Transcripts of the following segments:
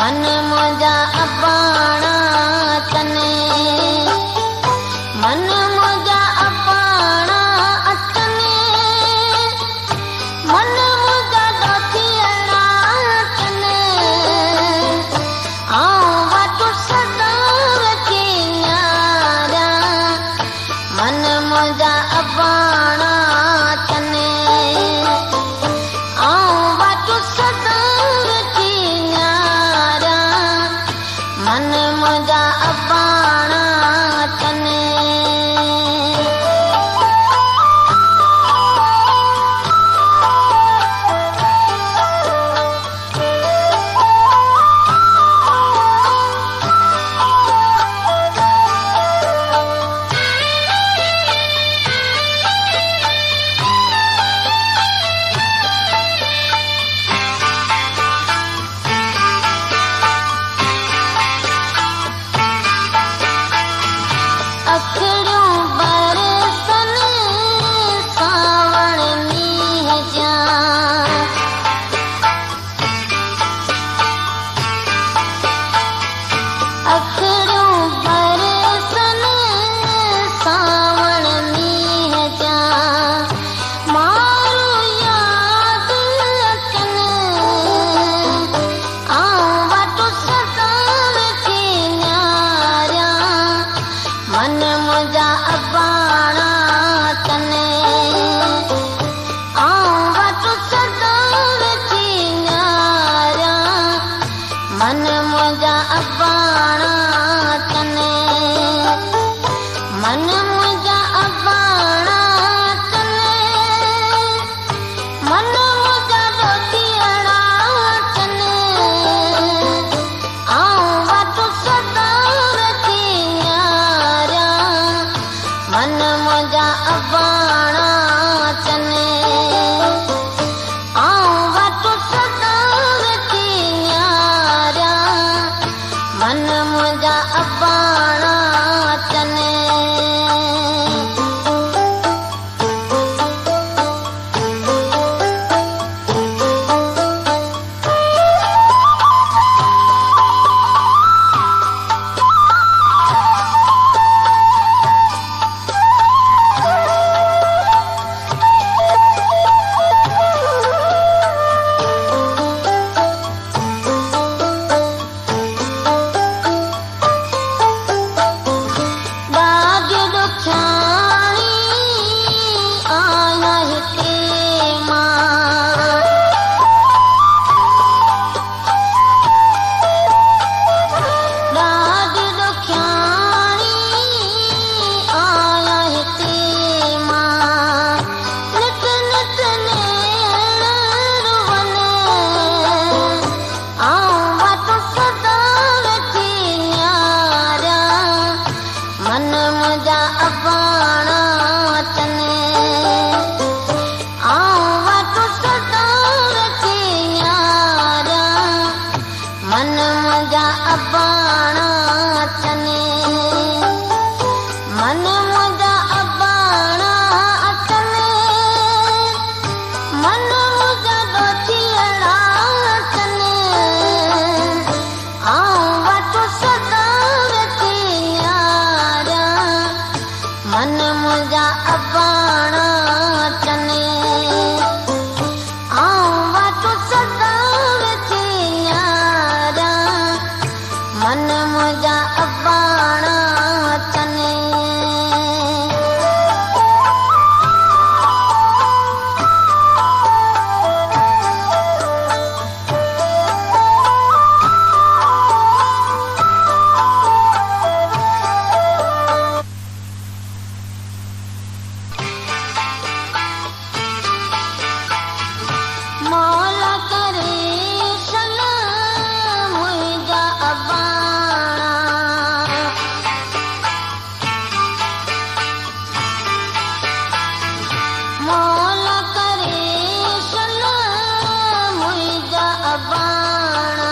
मन मुंहिंजा अबाणा अचनि, मन मुंहिंजा अबाणा अचनि, मन मुंहिंजा ॾोथियड़ा अचनि, आऊं वटि सदा वेठी नियारियां, मन मुंहिंजा अबाणा अचनि, आऊं वटि सदा वेठी नियारियां, मन मुंहिंजा अबाणा अचनि। अखड़ियूं बरसनि सावण मींहं जा, अखड़ियूं बरसनि सावण मींहं जा, मारू यादि अचनि, आऊं वटि सदा वेठी नियारियां, मन मुंहिंजा अबाणा अचनि, आऊं वटि सदा वेठी नियारियां, मन मुंहिंजा अबाणा अचनि, मन मुंहिंजा अबाणा अचनि, मन मुंहिंजा ॾोथियड़ा अचनि, आऊं वटि सदा वेठी नियारियां, मन मुंहिंजा अबाणा अचनि, आऊं वटि सदा वेठी नियारियां, मन मुंहिंजा अबाणा अचनि। ॾाढी ॾुखियाणी आहियां हिते मां, ॾाढी ॾुखियाणी आहियां हिते मां, नित नित नेण रुवनि, आऊं वटि सदा वेठी नियारियां, मन मुंहिंजा अबाणा अचनि, आऊं वटि सदा वेठी नियारियां, मन मुंहिंजा अबाणा अचनि, मन मुंहिंजा अबाणा अचनि, मन मुंहिंजा ॾोथियड़ा अचनि, आऊं वटि सदा वेठी नियारियां, मन मुंहिंजा अबाणा अचनि, आऊं वटि सदा वेठी नियारियां, मन मुंहिंजा अबाणा अचनि। मौला करे सलाम मुंहिंजा अबाणा, मौला करे सलाम मुंहिंजा अबाणा,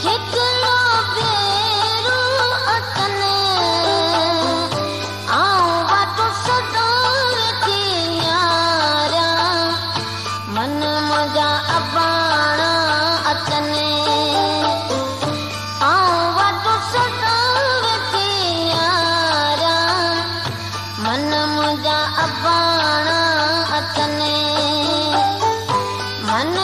हिकिड़ो भेरो अचनि, आऊं वटि सदा वेठी नियारियां, मन मुंहिंजा अबाणा अचनि, जा अबाण अचने मन